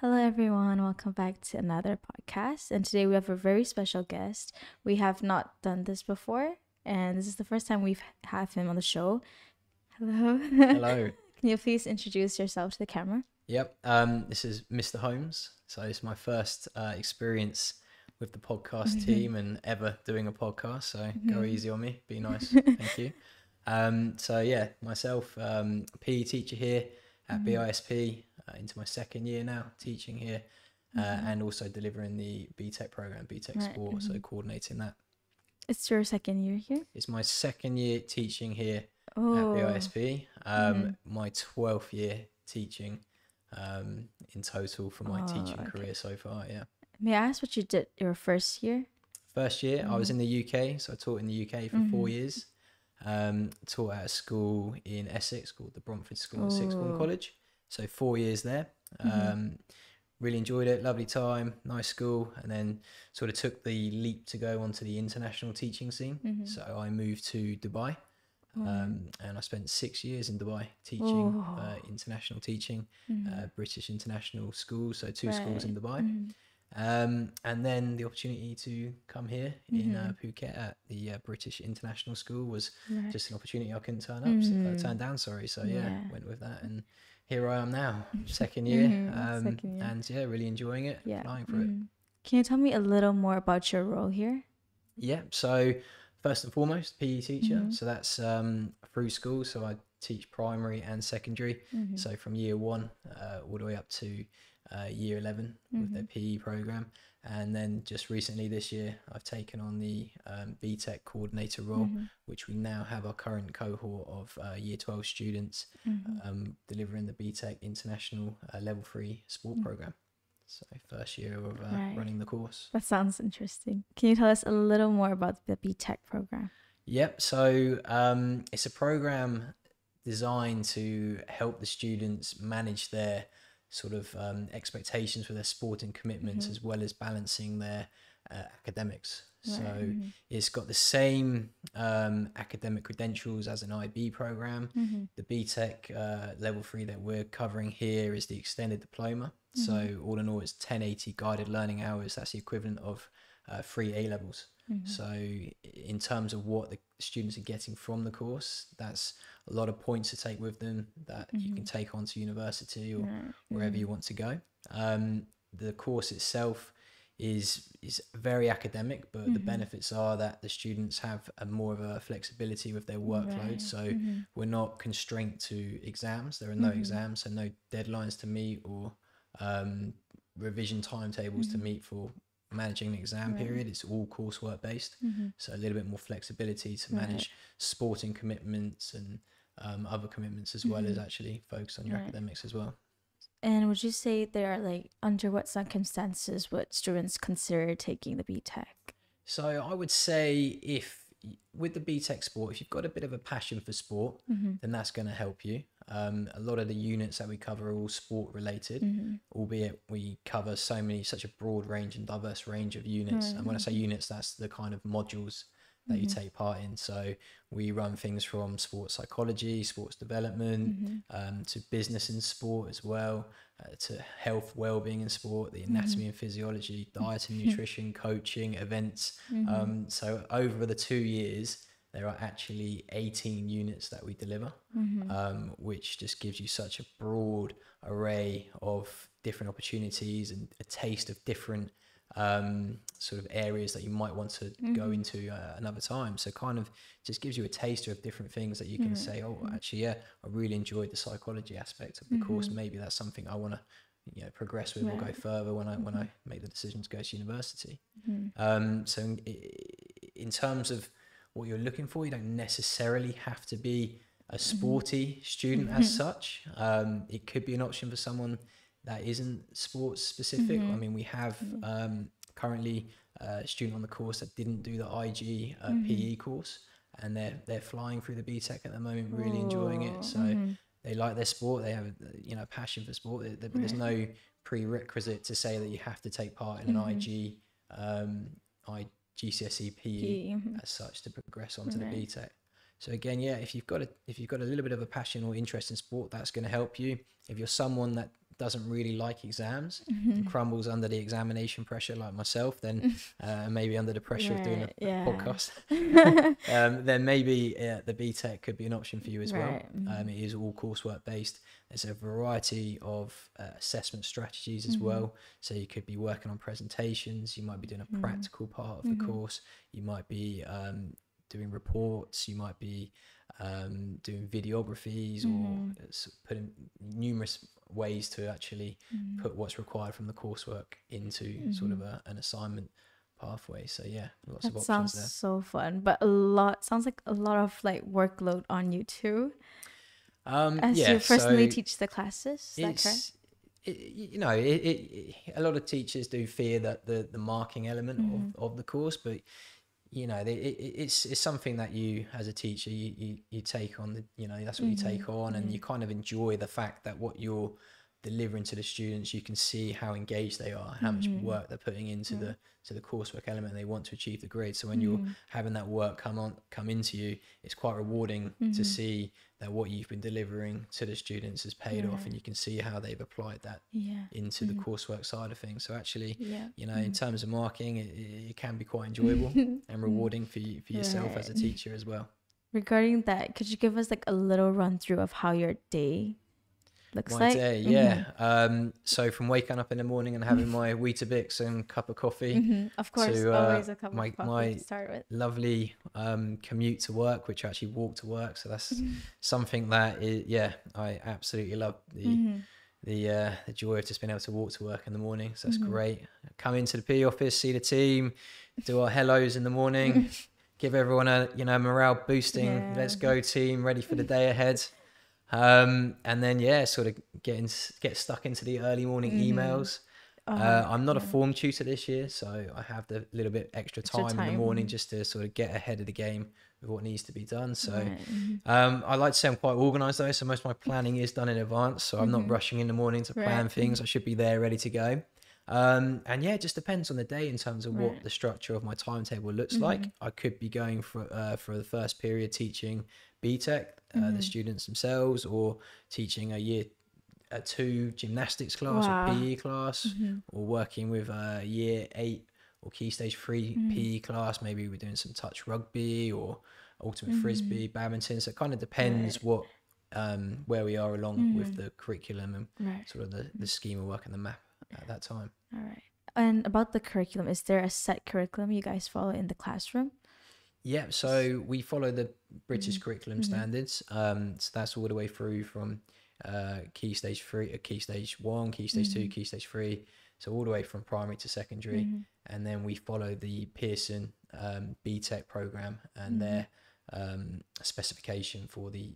Hello, everyone. Welcome back to another podcast. And today we have a very special guest. We have not done this before, and this is the first time we've have him on the show. Hello. Hello. Can you please introduce yourself to the camera? Yep. This is Mr. Holmes. So it's my first experience with the podcast team and ever doing a podcast. So go easy on me. Be nice. Thank you. Myself, PE teacher here at BISP, into my second year now, teaching here, and also delivering the BTEC program, BTEC Sport. So coordinating that. It's your second year here? It's my second year teaching here at Oh, BISP. My 12th year teaching in total for my teaching career so far. Yeah. May I ask what you did your first year? First year, I was in the UK, so I taught in the UK for 4 years. Taught at a school in Essex called the Bromford School and Sixth Form College. So 4 years there. Really enjoyed it, lovely time, nice school, and then sort of took the leap to go onto the international teaching scene. So I moved to Dubai, and I spent 6 years in Dubai teaching international teaching, British international schools, so two schools in Dubai. And then the opportunity to come here in Phuket at the British International School was just an opportunity I couldn't turn down. Sorry, so went with that, and here I am now, second year, and really enjoying it, flying for it. Can you tell me a little more about your role here? Yeah, so first and foremost, PE teacher. So that's through school. So I teach primary and secondary. So from year 1 all the way up to year 11 with their PE program. And then just recently this year, I've taken on the BTEC coordinator role, which we now have our current cohort of year 12 students delivering the BTEC International Level 3 sport program. So first year of running the course. That sounds interesting. Can you tell us a little more about the BTEC program? Yep. So it's a program designed to help the students manage their sort of expectations for their sporting commitments as well as balancing their academics. So it's got the same academic credentials as an IB program. The BTEC level 3 that we're covering here is the extended diploma. So all in all, it's 1080 guided learning hours. That's the equivalent of 3 A levels. So in terms of what the students are getting from the course, that's a lot of points to take with them that you can take on to university or wherever you want to go. The course itself is very academic, but the benefits are that the students have more of a flexibility with their workload. So we're not constrained to exams. There are no exams and no deadlines to meet or revision timetables to meet for managing an exam period. It's all coursework based, so a little bit more flexibility to manage sporting commitments and other commitments as well as actually focus on your academics as well. And would you say there are like under what circumstances would students consider taking the BTEC? So I would say with the BTEC sport, if you've got a bit of a passion for sport, then that's going to help you. A lot of the units that we cover are all sport related, albeit we cover such a broad range and diverse range of units. And when I say units, that's the kind of modules that you take part in. So we run things from sports psychology, sports development, to business in sport as well, to health, well-being in sport, the anatomy and physiology, diet and nutrition, coaching, events. So over the 2 years, there are actually 18 units that we deliver, which just gives you such a broad array of different opportunities and a taste of different sort of areas that you might want to go into another time. So kind of just gives you a taster of different things that you can say, oh, actually, I really enjoyed the psychology aspect of the course. Maybe that's something I want to progress with or go further when I make the decision to go to university. So in terms of what you're looking for, you don't necessarily have to be a sporty student as such. It could be an option for someone that isn't sports specific. I mean, we have currently a student on the course that didn't do the IG PE course, and they're flying through the BTEC at the moment, really enjoying it. So they like their sport, they have a passion for sport. There's no prerequisite to say that you have to take part in an IG GCSE PE as such to progress onto the BTEC. So again, if you've got a little bit of a passion or interest in sport, that's going to help you. If you're someone that doesn't really like exams and crumbles under the examination pressure like myself, then maybe under the pressure of doing a podcast, then maybe the BTEC could be an option for you as well. It is all coursework based. There's a variety of assessment strategies as well. So you could be working on presentations, you might be doing a practical part of the course, you might be doing reports, you might be doing videographies, or putting numerous ways to actually put what's required from the coursework into sort of an assignment pathway. So yeah, lots of options there. That sounds so fun, but sounds like a lot of like workload on you too, as you personally teach the classes. Is that correct? A lot of teachers do fear that the marking element of the course, but it's something that you, as a teacher, you take on. That's what you take on, and you kind of enjoy the fact that what you're delivering to the students, you can see how engaged they are, how much work they're putting into the coursework element, and they want to achieve the grade. So when you're having that work come into you, it's quite rewarding to see that what you've been delivering to the students has paid off, and you can see how they've applied that into the coursework side of things. So actually, in terms of marking, it can be quite enjoyable and rewarding for yourself as a teacher as well. Regarding that, could you give us like a little run through of how your day looks my day? So from waking up in the morning and having my Weetabix and cup of coffee, of course, to, always a cup of coffee my to start with. Lovely commute to work, which I actually walk to work, so that's something that I absolutely love, the joy of just being able to walk to work in the morning. So that's great. Come into the PE office, see the team, do our hellos in the morning, give everyone a morale boosting let's go team, ready for the day ahead. And then sort of get stuck into the early morning emails. I'm not a form tutor this year, so I have the little bit extra time in the morning just to sort of get ahead of the game with what needs to be done. So I like to say I'm quite organised though, so most of my planning is done in advance, so I'm not rushing in the morning to plan things. I should be there ready to go. And it just depends on the day in terms of what the structure of my timetable looks like. I could be going for the first period teaching BTEC, the students themselves, or teaching a year 2 gymnastics class or PE class, or working with a year 8 or key stage 3 PE class. Maybe we're doing some touch rugby or ultimate frisbee, badminton. So it kind of depends what where we are along with the curriculum and sort of the scheme of work and the map at that time. All right. And about the curriculum, is there a set curriculum you guys follow in the classroom? Yeah, so we follow the British curriculum standards. So that's all the way through from key stage 3, key stage 1, key stage 2, key stage 3. So all the way from primary to secondary. And then we follow the Pearson BTEC program and their specification for the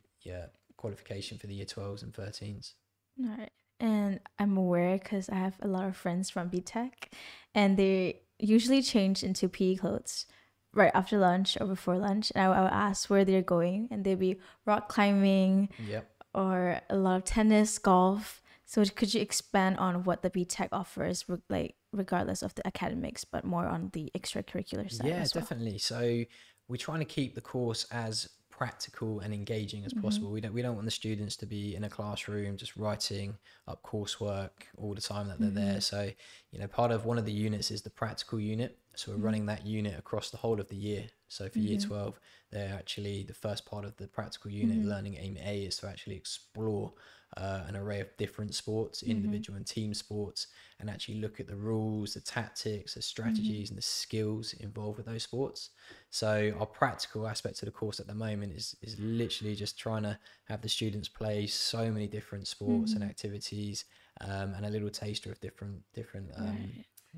qualification for the year 12s and 13s. All right. And I'm aware because I have a lot of friends from BTEC, and they usually change into PE clothes right after lunch or before lunch. And I would ask where they're going, and they'd be rock climbing or a lot of tennis, golf. So could you expand on what the BTEC offers, like regardless of the academics, but more on the extracurricular side? Yeah, definitely. So we're trying to keep the course as practical and engaging as possible. We don't want the students to be in a classroom just writing up coursework all the time that they're there. So part of one of the units is the practical unit, so we're running that unit across the whole of the year. So for year 12, they're actually, the first part of the practical unit, learning aim A, is to actually explore an array of different sports, individual and team sports, and actually look at the rules, the tactics, the strategies and the skills involved with those sports. So our practical aspect of the course at the moment is literally just trying to have the students play so many different sports and activities, and a little taster of different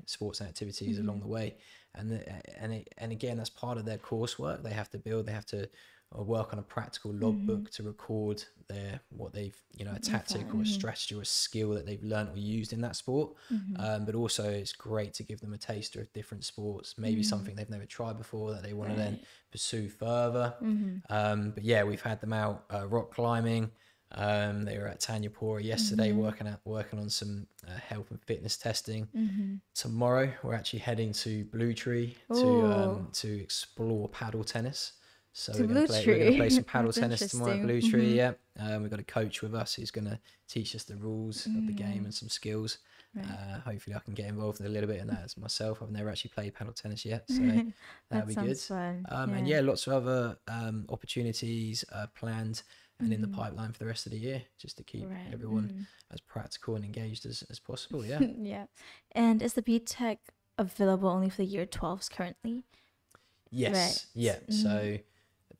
sports and activities along the way. And again, that's part of their coursework. They have to work on a practical logbook to record what they've, a tactic or a strategy or a skill that they've learned or used in that sport. But also it's great to give them a taster of different sports, maybe something they've never tried before that they want to then pursue further. But yeah, we've had them out rock climbing. They were at Tanyapura yesterday working on some health and fitness testing. Tomorrow we're actually heading to Blue Tree to explore paddle tennis. So To we're Blue going to play Tree. some paddle That's tennis tomorrow at Blue interesting. Tree. Yeah, we've got a coach with us who's going to teach us the rules of the game Mm, and some skills. right. Hopefully, I can get involved in a little bit in that as myself. I've never actually played paddle tennis yet, so that'll That be good. sounds fun. And Yeah. yeah, lots of other opportunities planned and in the Mhm. pipeline for the rest of the year, just to keep Right. everyone as practical and engaged as possible. Yeah. Yeah. And is the BTEC available only for the year 12s currently? Right. Yes. Yeah. So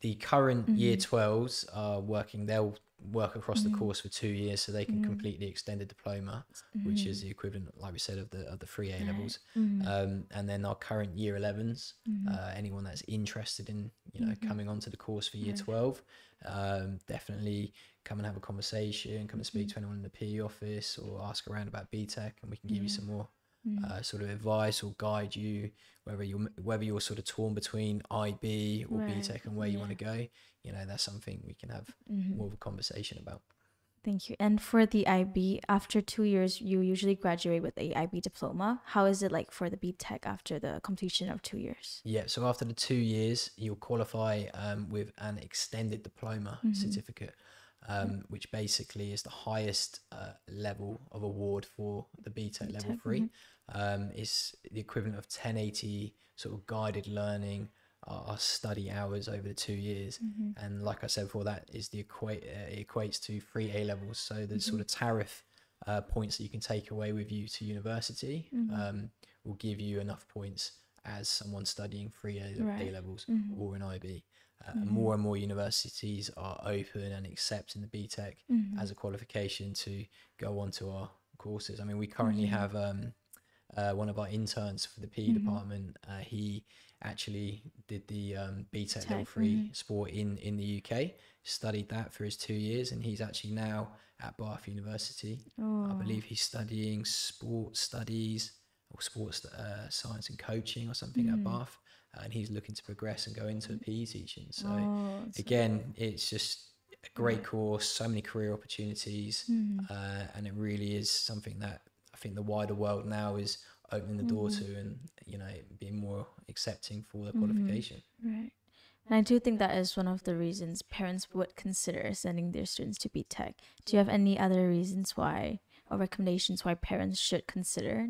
the current year Mm-hmm. 12s are working, they'll work across the Mm-hmm. course for 2 years so they can Mm-hmm. complete the extended diploma, which Mm-hmm. is the equivalent, like we said, of the three A Right. levels. Mm-hmm. And then our current year 11s, Mm-hmm. anyone that's interested in, Mm-hmm. coming onto the course for year Right. 12, definitely come and have a conversation, come and speak to anyone in the PE office or ask around about BTEC, and we can give you Yeah. some more Mm-hmm. sort of advice or guide you whether you're sort of torn between IB or Right. BTEC and where you want Yeah. to go. That's something we can have Mm-hmm. more of a conversation about. Thank you. And for the IB, after 2 years, you usually graduate with a IB diploma. How is it like for the BTEC after the completion of 2 years? Yeah, so after the 2 years, you'll qualify with an extended diploma certificate, which basically is the highest level of award for the BTEC level BTEC. 3. It's the equivalent of 1080 sort of guided learning, our study hours over the 2 years. And like I said before, that is it equates to 3 A levels. So the sort of tariff points that you can take away with you to university will give you enough points as someone studying 3 A Right. levels or an IB. More and more universities are open and accepting the BTEC as a qualification to go on to our courses. I mean, we currently have one of our interns for the PE department. He actually did the BTEC level 3 sport in the UK, studied that for his 2 years, and he's actually now at Bath University. I believe he's studying sports studies or sports science and coaching or something at Bath, and he's looking to progress and go into PE teaching. So again, it's just a great course, so many career opportunities, and it really is something that I think the wider world now is opening the door to, and being more accepting for the qualification. Right. And I do think that is one of the reasons parents would consider sending their students to BTEC. Do you have any other reasons why or recommendations why parents should consider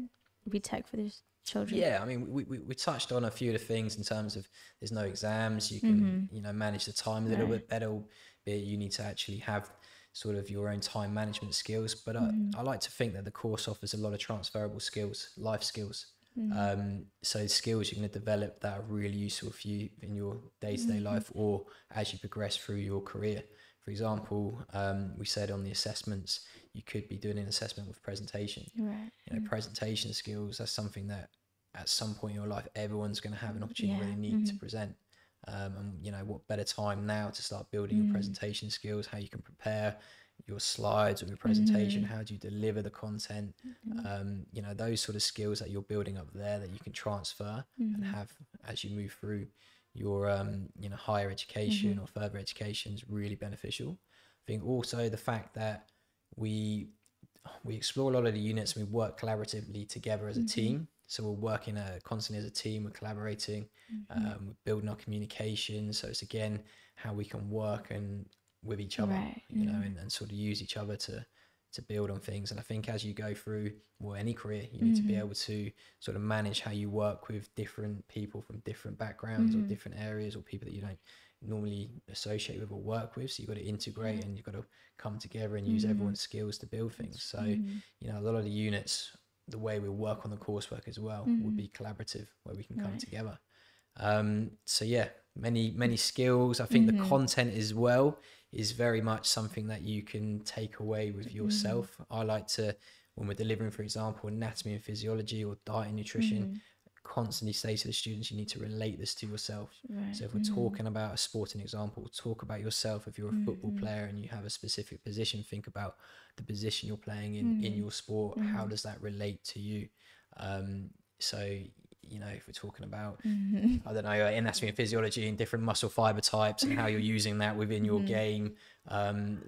BTEC for their children? Yeah, I mean, we touched on a few of the things in terms of there's no exams, you can manage the time a little bit better, albeit you need to actually have sort of your own time management skills. But I like to think that the course offers a lot of transferable skills, life skills. So skills you're going to develop that are really useful for you in your day-to-day life or as you progress through your career. For example, we said on the assessments, you could be doing an assessment with presentation. Right. Presentation skills, that's something that at some point in your life, everyone's going to have an opportunity where they need to present. And what better time now to start building your presentation skills, how you can prepare your slides or your presentation, how do you deliver the content, those sort of skills that you're building up there that you can transfer and have as you move through your higher education or further education is really beneficial. I think also the fact that we explore a lot of the units and we work collaboratively together as a team. So we're working constantly as a team, we're collaborating, we're building our communication. So it's again how we can work and with each other, and sort of use each other to build on things. And I think as you go through any career, you need to be able to sort of manage how you work with different people from different backgrounds or different areas or people that you don't normally associate with or work with. So you've got to integrate and you've got to come together and use everyone's skills to build things. So, a lot of the units, the way we work on the coursework as well would be collaborative, where we can come together. So yeah, many skills. I think the content as well is very much something that you can take away with yourself. I like to, when we're delivering, for example, anatomy and physiology or diet and nutrition, constantly say to the students, you need to relate this to yourself. So if we're talking about a sporting example, talk about yourself. If you're a football player and you have a specific position, think about the position you're playing in your sport. How does that relate to you? So you know, if we're talking about, I don't know, anatomy and physiology and different muscle fiber types and how you're using that within your game,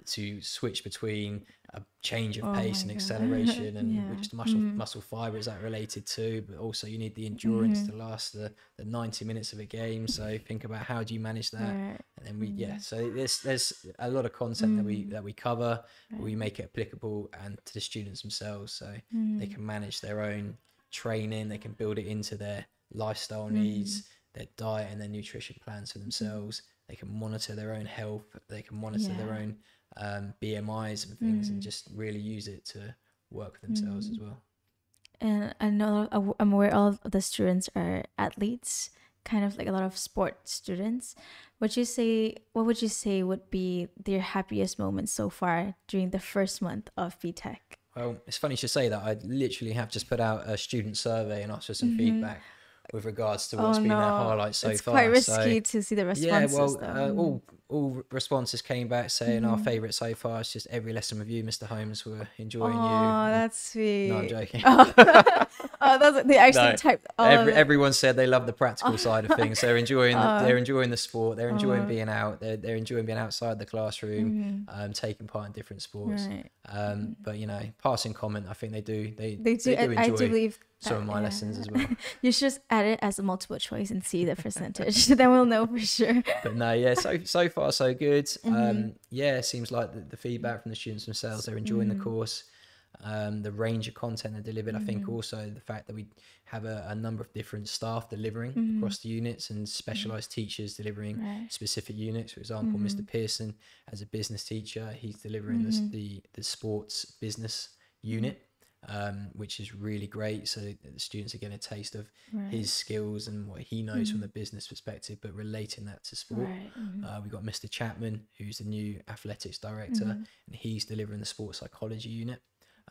to switch between a change of pace and acceleration, and which muscle fiber is that related to, but also you need the endurance to last the 90 minutes of a game. So think about how do you manage that, and then so there's a lot of content that we cover, we make it applicable and to the students themselves, so they can manage their own training, they can build it into their lifestyle needs, their diet and their nutrition plans for themselves. They can monitor their own health, they can monitor their own BMIs and things, and just really use it to work for themselves as well. And I know I'm aware all of the students are athletes, kind of like a lot of sport students. What would you say would be their happiest moments so far during the first month of BTEC? Well, it's funny you should say that. I literally have just put out a student survey and asked for some feedback with regards to what's been their highlights so far. It's quite risky to see the responses. Yeah, well, all responses came back saying our favourite so far is just every lesson with you, Mr. Holmes. We're enjoying you. Oh, that's sweet. No, I'm joking. That's they actually typed. Everyone said they love the practical side of things. They're enjoying they're enjoying the sport. They're enjoying being out. They're enjoying being outside the classroom, taking part in different sports. Right. But you know, passing comment, I think they do. They do enjoy. I do believe some of my lessons as well. You should just add it as a multiple choice and see the percentage. Then we'll know for sure. But no, yeah, so far so good. Yeah, it seems like the feedback from the students themselves, they're enjoying the course. The range of content they delivered. I think also the fact that we have a number of different staff delivering across the units, and specialized teachers delivering specific units. For example, Mr. Pearson, as a business teacher, he's delivering the sports business unit, which is really great. So the students are getting a taste of his skills and what he knows from the business perspective, but relating that to sport. We've got Mr. Chapman, who's the new athletics director, and he's delivering the sports psychology unit.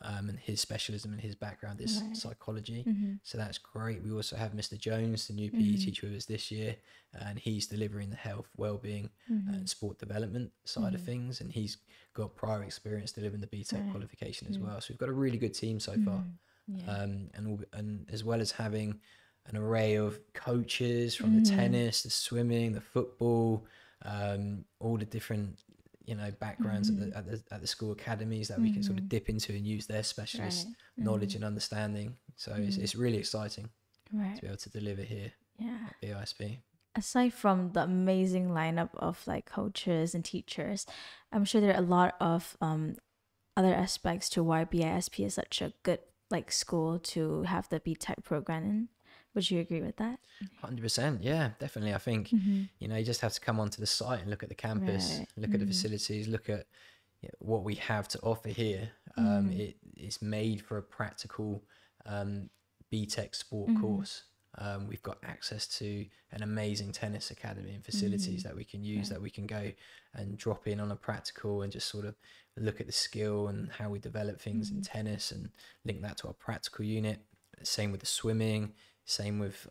And his specialism and his background is psychology, so that's great. We also have Mr. Jones, the new PE teacher with us this year, and he's delivering the health, well-being and sport development side of things, and he's got prior experience delivering the BTEC qualification as well. So we've got a really good team so far, and as well as having an array of coaches from the tennis, the swimming, the football, all the different backgrounds at the school academies that we can sort of dip into and use their specialist knowledge and understanding. So it's really exciting to be able to deliver here at BISP. Aside from the amazing lineup of like coaches and teachers, I'm sure there are a lot of other aspects to why BISP is such a good like school to have the BTEC program in. Would you agree with that? 100%. Yeah, definitely. I think, you just have to come onto the site and look at the campus, look at the facilities, look at what we have to offer here. It's made for a practical BTEC sport course. We've got access to an amazing tennis academy and facilities that we can use, that we can go and drop in on a practical and just sort of look at the skill and how we develop things in tennis and link that to our practical unit. Same with the swimming. Same with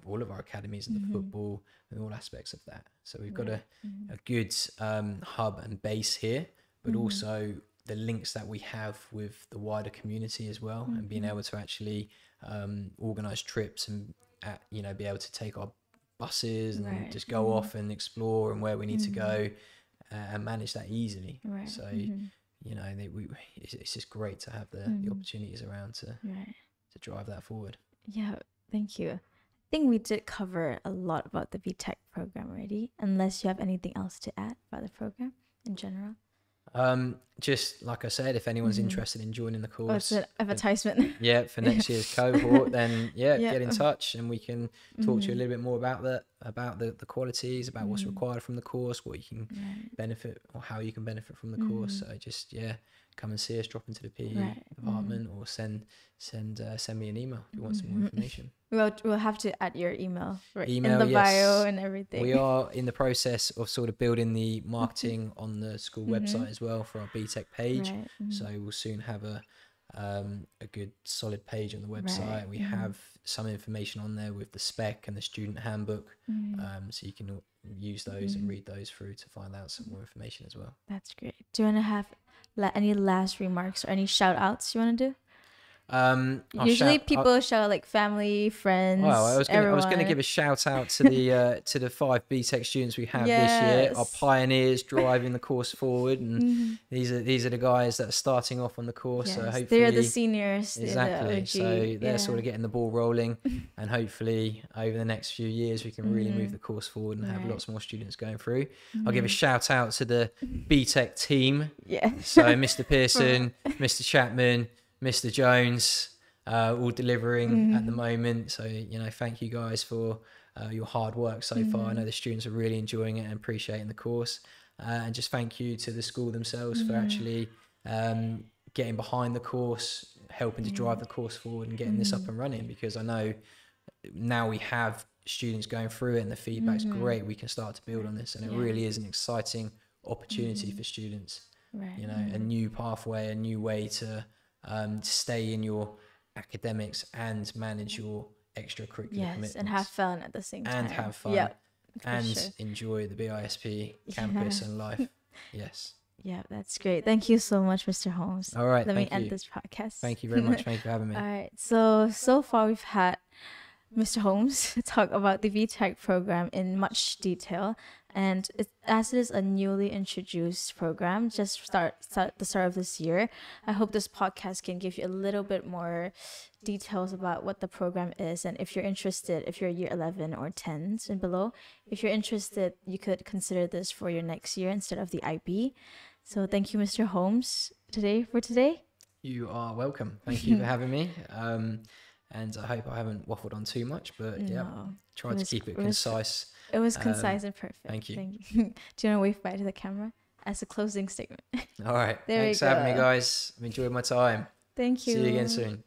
all of our academies and the football and all aspects of that. So we've got a good hub and base here, but also the links that we have with the wider community as well, and being able to actually organise trips and be able to take our buses and just go off and explore and where we need to go and manage that easily. So it's just great to have the opportunities around to drive that forward. Yeah, thank you. I think we did cover a lot about the BTEC program already, unless you have anything else to add about the program in general. Just like I said, if anyone's interested in joining the course, it's an advertisement. For next year's cohort, then get in touch and we can talk to you a little bit more about the qualities, about what's required from the course, what you can benefit or how you can benefit from the course. So just come and see us, drop into the PE department, or send me an email if you want some more information. We'll have to add your email in the bio and everything. We are in the process of sort of building the marketing on the school website as well for our BTEC page. So we'll soon have a good solid page on the website. We have some information on there with the spec and the student handbook, so you can use those and read those through to find out some more information as well. That's great. Do you want to have any last remarks or any shout outs you want to do? Usually people shout like family, friends, well, I was going to give a shout out to the 5 BTEC students we have this year, our pioneers driving the course forward, and these are the guys that are starting off on the course. So hopefully they're the seniors. Exactly. So they're sort of getting the ball rolling, and hopefully over the next few years we can really move the course forward and have lots more students going through. I'll give a shout out to the BTEC team. Yeah. So Mr. Pearson, Mr. Chapman, Mr. Jones, all delivering at the moment. So, thank you guys for your hard work so far. I know the students are really enjoying it and appreciating the course. And just thank you to the school themselves for actually getting behind the course, helping to drive the course forward and getting this up and running, because I know now we have students going through it and the feedback's great. We can start to build on this, and it really is an exciting opportunity for students. A new pathway, a new way to stay in your academics and manage your extracurricular commitments. And have fun at the same time. And have fun. And enjoy the BISP campus and life. Yes. Yeah, that's great. Thank you so much, Mr. Holmes. All right. Let me end this podcast. Thank you very much. Thank you for having me. All right. So far we've had Mr. Holmes talk about the BTEC program in much detail, and as it is a newly introduced program, just start the start of this year. I hope this podcast can give you a little bit more details about what the program is, and if you're interested, if you're year 11 or 10s and below, if you're interested, you could consider this for your next year instead of the IB. So thank you, Mr. Holmes, for today. You are welcome. Thank you for having me. And I hope I haven't waffled on too much, but tried to keep it concise. It was concise and perfect. Thank you. Do you want to wave bye to the camera as a closing statement? All right. Thanks for having me, guys. I've enjoyed my time. Thank you. See you again soon.